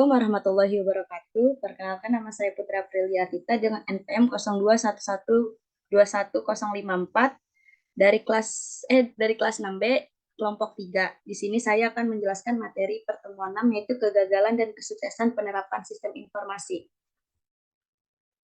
Assalamualaikum warahmatullahi wabarakatuh. Perkenalkan, nama saya Putra Apriliatita dengan NPM 0211211054 dari kelas 6B kelompok 3. Di sini saya akan menjelaskan materi pertemuan 6, yaitu kegagalan dan kesuksesan penerapan sistem informasi.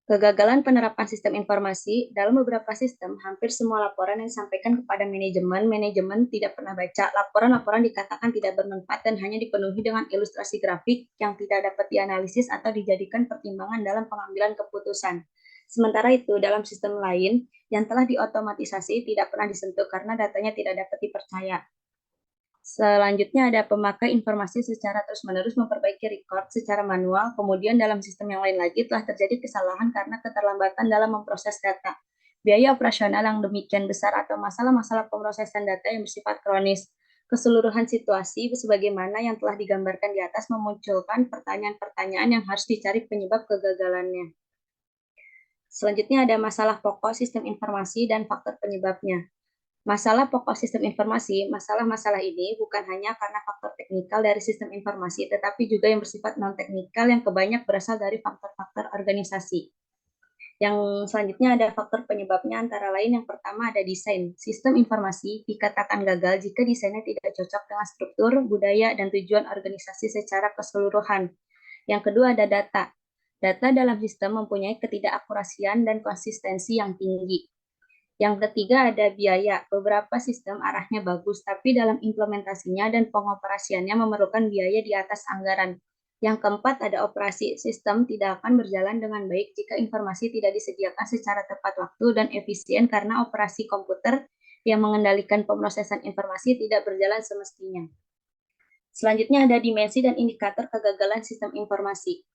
Kegagalan penerapan sistem informasi. Dalam beberapa sistem, hampir semua laporan yang disampaikan kepada manajemen tidak pernah baca. Laporan-laporan dikatakan tidak bermanfaat dan hanya dipenuhi dengan ilustrasi grafik yang tidak dapat dianalisis atau dijadikan pertimbangan dalam pengambilan keputusan. Sementara itu, dalam sistem lain yang telah diotomatisasi tidak pernah disentuh karena datanya tidak dapat dipercaya. Selanjutnya ada pemakai informasi secara terus-menerus memperbaiki record secara manual, kemudian dalam sistem yang lain lagi telah terjadi kesalahan karena keterlambatan dalam memproses data. Biaya operasional yang demikian besar atau masalah-masalah pemrosesan data yang bersifat kronis. Keseluruhan situasi sebagaimana yang telah digambarkan di atas memunculkan pertanyaan-pertanyaan yang harus dicari penyebab kegagalannya. Selanjutnya ada masalah pokok sistem informasi dan faktor penyebabnya. Masalah pokok sistem informasi, masalah-masalah ini bukan hanya karena faktor teknikal dari sistem informasi, tetapi juga yang bersifat non-teknikal yang kebanyak berasal dari faktor-faktor organisasi. Yang selanjutnya ada faktor penyebabnya, antara lain yang pertama ada desain. Sistem informasi dikatakan gagal jika desainnya tidak cocok dengan struktur, budaya, dan tujuan organisasi secara keseluruhan. Yang kedua ada data. Data dalam sistem mempunyai ketidakakurasian dan konsistensi yang tinggi. Yang ketiga ada biaya. Beberapa sistem arahnya bagus, tapi dalam implementasinya dan pengoperasiannya memerlukan biaya di atas anggaran. Yang keempat ada operasi. Sistem tidak akan berjalan dengan baik jika informasi tidak disediakan secara tepat waktu dan efisien karena operasi komputer yang mengendalikan pemrosesan informasi tidak berjalan semestinya. Selanjutnya ada dimensi dan indikator kegagalan sistem informasi.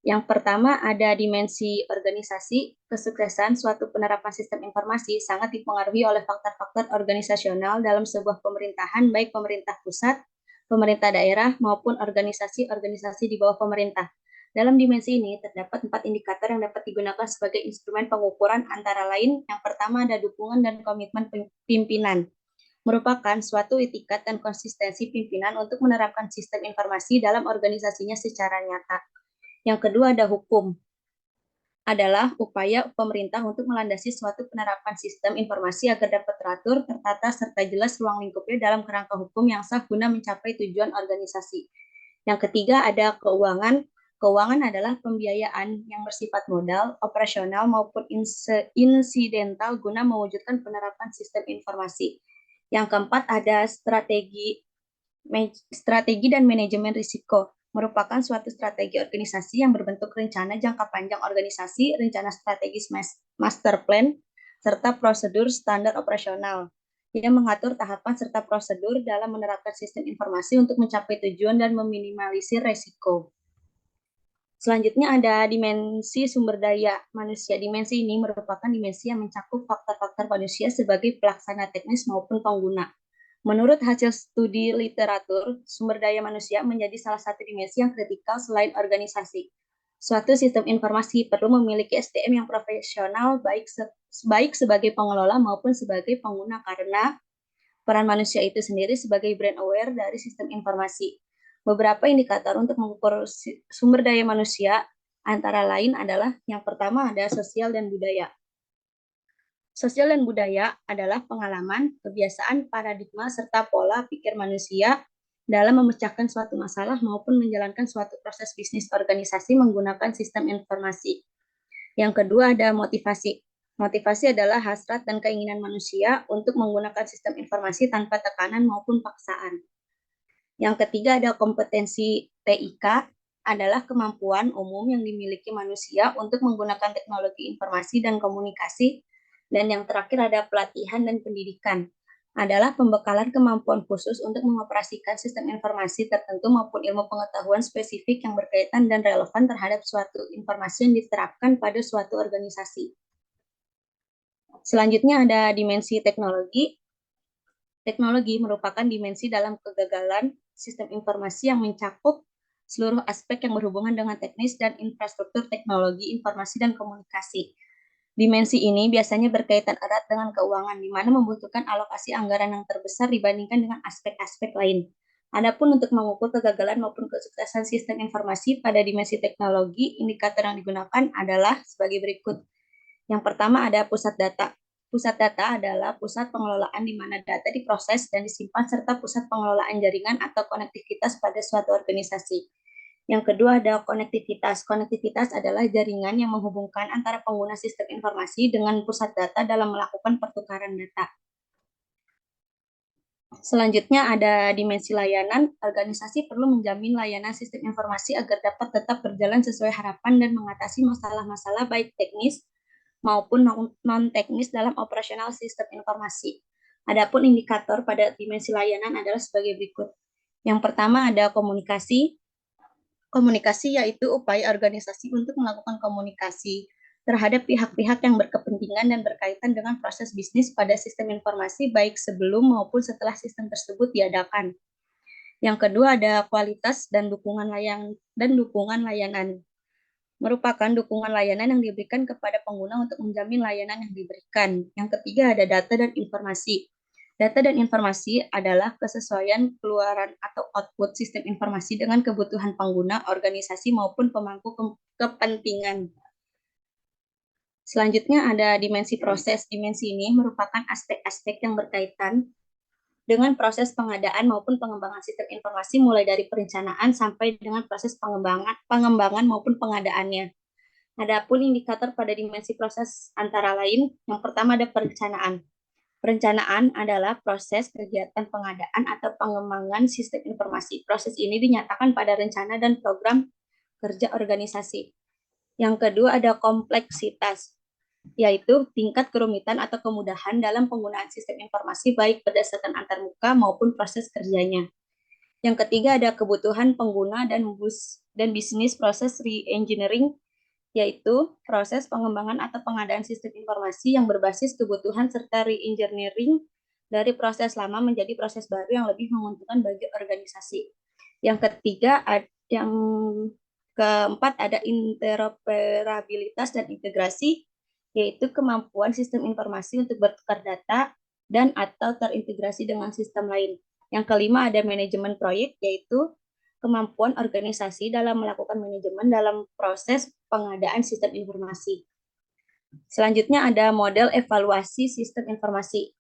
Yang pertama ada dimensi organisasi. Kesuksesan suatu penerapan sistem informasi sangat dipengaruhi oleh faktor-faktor organisasional dalam sebuah pemerintahan, baik pemerintah pusat, pemerintah daerah, maupun organisasi-organisasi di bawah pemerintah. Dalam dimensi ini terdapat 4 indikator yang dapat digunakan sebagai instrumen pengukuran, antara lain yang pertama ada dukungan dan komitmen pimpinan. Merupakan suatu itikat dan konsistensi pimpinan untuk menerapkan sistem informasi dalam organisasinya secara nyata. Yang kedua ada hukum, adalah upaya pemerintah untuk melandasi suatu penerapan sistem informasi agar dapat teratur, tertata, serta jelas ruang lingkupnya dalam kerangka hukum yang sah guna mencapai tujuan organisasi. Yang ketiga ada keuangan. Keuangan adalah pembiayaan yang bersifat modal, operasional, maupun insidental guna mewujudkan penerapan sistem informasi. Yang keempat ada strategi dan manajemen risiko. Merupakan suatu strategi organisasi yang berbentuk rencana jangka panjang organisasi, rencana strategis master plan, serta prosedur standar operasional yang mengatur tahapan serta prosedur dalam menerapkan sistem informasi untuk mencapai tujuan dan meminimalisir risiko. Selanjutnya ada dimensi sumber daya manusia. Dimensi ini merupakan dimensi yang mencakup faktor-faktor manusia sebagai pelaksana teknis maupun pengguna. Menurut hasil studi literatur, sumber daya manusia menjadi salah satu dimensi yang kritikal selain organisasi. Suatu sistem informasi perlu memiliki SDM yang profesional baik sebagai pengelola maupun sebagai pengguna karena peran manusia itu sendiri sebagai brand aware dari sistem informasi. Beberapa indikator untuk mengukur sumber daya manusia antara lain adalah yang pertama ada sosial dan budaya. Sosial dan budaya adalah pengalaman, kebiasaan, paradigma, serta pola pikir manusia dalam memecahkan suatu masalah maupun menjalankan suatu proses bisnis organisasi menggunakan sistem informasi. Yang kedua ada motivasi. Motivasi adalah hasrat dan keinginan manusia untuk menggunakan sistem informasi tanpa tekanan maupun paksaan. Yang ketiga ada kompetensi TIK, adalah kemampuan umum yang dimiliki manusia untuk menggunakan teknologi informasi dan komunikasi. Dan yang terakhir ada pelatihan dan pendidikan, adalah pembekalan kemampuan khusus untuk mengoperasikan sistem informasi tertentu maupun ilmu pengetahuan spesifik yang berkaitan dan relevan terhadap suatu informasi yang diterapkan pada suatu organisasi. Selanjutnya ada dimensi teknologi. Teknologi merupakan dimensi dalam kegagalan sistem informasi yang mencakup seluruh aspek yang berhubungan dengan teknis dan infrastruktur teknologi, informasi, dan komunikasi. Dimensi ini biasanya berkaitan erat dengan keuangan, di mana membutuhkan alokasi anggaran yang terbesar dibandingkan dengan aspek-aspek lain. Adapun untuk mengukur kegagalan maupun kesuksesan sistem informasi pada dimensi teknologi, indikator yang digunakan adalah sebagai berikut. Yang pertama ada pusat data. Pusat data adalah pusat pengelolaan di mana data diproses dan disimpan serta pusat pengelolaan jaringan atau konektivitas pada suatu organisasi. Yang kedua ada konektivitas. Konektivitas adalah jaringan yang menghubungkan antara pengguna sistem informasi dengan pusat data dalam melakukan pertukaran data. Selanjutnya ada dimensi layanan. Organisasi perlu menjamin layanan sistem informasi agar dapat tetap berjalan sesuai harapan dan mengatasi masalah-masalah baik teknis maupun non-teknis dalam operasional sistem informasi. Adapun indikator pada dimensi layanan adalah sebagai berikut. Yang pertama ada komunikasi. Komunikasi yaitu upaya organisasi untuk melakukan komunikasi terhadap pihak-pihak yang berkepentingan dan berkaitan dengan proses bisnis pada sistem informasi baik sebelum maupun setelah sistem tersebut diadakan. Yang kedua ada kualitas dan dukungan layanan. Merupakan dukungan layanan yang diberikan kepada pengguna untuk menjamin layanan yang diberikan. Yang ketiga ada data dan informasi. Data dan informasi adalah kesesuaian keluaran atau output sistem informasi dengan kebutuhan pengguna, organisasi maupun pemangku kepentingan. Selanjutnya ada dimensi proses. Dimensi ini merupakan aspek-aspek yang berkaitan dengan proses pengadaan maupun pengembangan sistem informasi mulai dari perencanaan sampai dengan proses pengembangan maupun pengadaannya. Adapun indikator pada dimensi proses antara lain, yang pertama ada perencanaan. Perencanaan adalah proses kegiatan pengadaan atau pengembangan sistem informasi. Proses ini dinyatakan pada rencana dan program kerja organisasi. Yang kedua ada kompleksitas, yaitu tingkat kerumitan atau kemudahan dalam penggunaan sistem informasi baik berdasarkan antarmuka maupun proses kerjanya. Yang ketiga ada kebutuhan pengguna dan bisnis proses re-engineering, yaitu proses pengembangan atau pengadaan sistem informasi yang berbasis kebutuhan serta re-engineering dari proses lama menjadi proses baru yang lebih menguntungkan bagi organisasi. Yang keempat ada interoperabilitas dan integrasi, yaitu kemampuan sistem informasi untuk bertukar data dan atau terintegrasi dengan sistem lain. Yang kelima ada manajemen proyek, yaitu kemampuan organisasi dalam melakukan manajemen dalam proses pengadaan sistem informasi. Selanjutnya ada model evaluasi sistem informasi.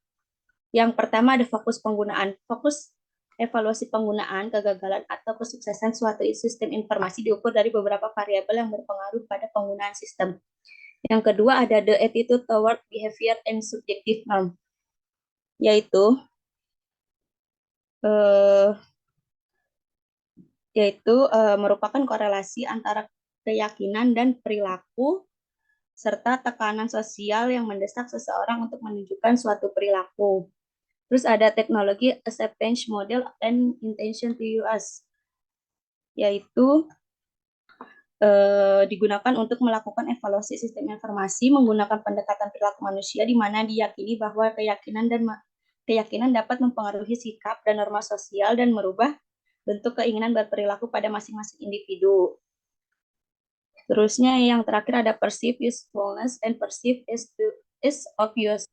Yang pertama ada fokus penggunaan. Fokus evaluasi penggunaan, kegagalan, atau kesuksesan suatu sistem informasi diukur dari beberapa variabel yang berpengaruh pada penggunaan sistem. Yang kedua ada the attitude toward behavior and subjective norm, yaitu merupakan korelasi antara keyakinan dan perilaku serta tekanan sosial yang mendesak seseorang untuk menunjukkan suatu perilaku. Terus ada teknologi acceptance model and intention to use, yaitu digunakan untuk melakukan evaluasi sistem informasi menggunakan pendekatan perilaku manusia di mana diyakini bahwa keyakinan dapat mempengaruhi sikap dan norma sosial dan merubah bentuk keinginan berperilaku pada masing-masing individu. Terusnya yang terakhir ada perceived usefulness and perceived is of use,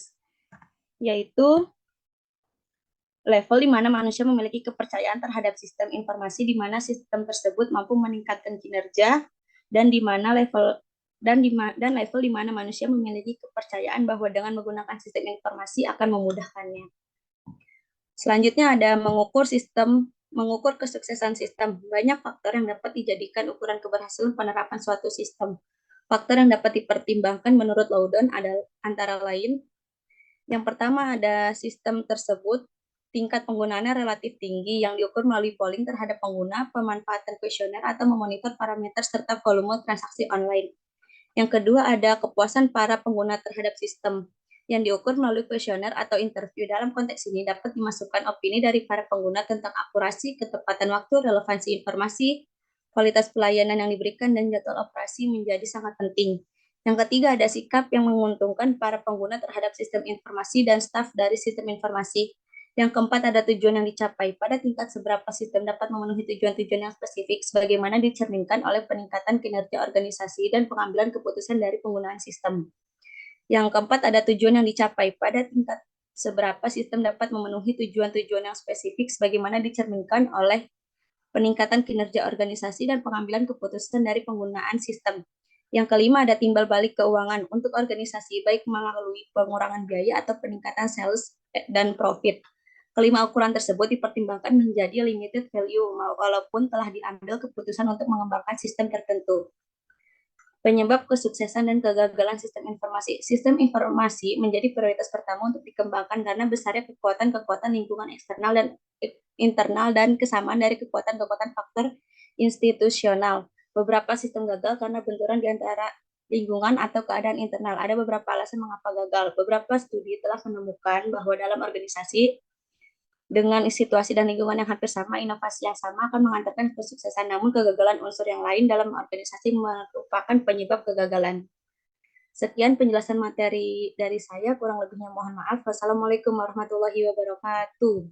yaitu level di mana manusia memiliki kepercayaan terhadap sistem informasi di mana sistem tersebut mampu meningkatkan kinerja dan level di mana manusia memiliki kepercayaan bahwa dengan menggunakan sistem informasi akan memudahkannya. Selanjutnya ada mengukur kesuksesan sistem. Banyak faktor yang dapat dijadikan ukuran keberhasilan penerapan suatu sistem. Faktor yang dapat dipertimbangkan menurut Loudon adalah antara lain, yang pertama ada sistem tersebut tingkat penggunaannya relatif tinggi yang diukur melalui polling terhadap pengguna, pemanfaatan kuesioner atau memonitor parameter serta volume transaksi online. Yang kedua ada kepuasan para pengguna terhadap sistem yang diukur melalui kuesioner atau interview. Dalam konteks ini dapat dimasukkan opini dari para pengguna tentang akurasi, ketepatan waktu, relevansi informasi, kualitas pelayanan yang diberikan, dan jadwal operasi menjadi sangat penting. Yang ketiga ada sikap yang menguntungkan para pengguna terhadap sistem informasi dan staf dari sistem informasi. Yang keempat ada tujuan yang dicapai. Pada tingkat seberapa sistem dapat memenuhi tujuan-tujuan yang spesifik sebagaimana dicerminkan oleh peningkatan kinerja organisasi dan pengambilan keputusan dari penggunaan sistem. Yang keempat ada tujuan yang dicapai. Pada tingkat Seberapa sistem dapat memenuhi tujuan-tujuan yang spesifik sebagaimana dicerminkan oleh peningkatan kinerja organisasi dan pengambilan keputusan dari penggunaan sistem. Yang kelima, ada timbal balik keuangan untuk organisasi, baik melalui pengurangan biaya atau peningkatan sales dan profit. Kelima ukuran tersebut dipertimbangkan menjadi limited value, walaupun telah diambil keputusan untuk mengembangkan sistem tertentu. Penyebab kesuksesan dan kegagalan sistem informasi. Sistem informasi menjadi prioritas pertama untuk dikembangkan karena besarnya kekuatan-kekuatan lingkungan eksternal dan internal dan kesamaan dari kekuatan-kekuatan faktor institusional. Beberapa sistem gagal karena benturan di antara lingkungan atau keadaan internal. Ada beberapa alasan mengapa gagal. Beberapa studi telah menemukan bahwa dalam organisasi dengan situasi dan lingkungan yang hampir sama, inovasi yang sama akan mengantarkan kesuksesan. Namun kegagalan unsur yang lain dalam organisasi merupakan penyebab kegagalan. Sekian penjelasan materi dari saya, kurang lebihnya mohon maaf. Wassalamualaikum warahmatullahi wabarakatuh.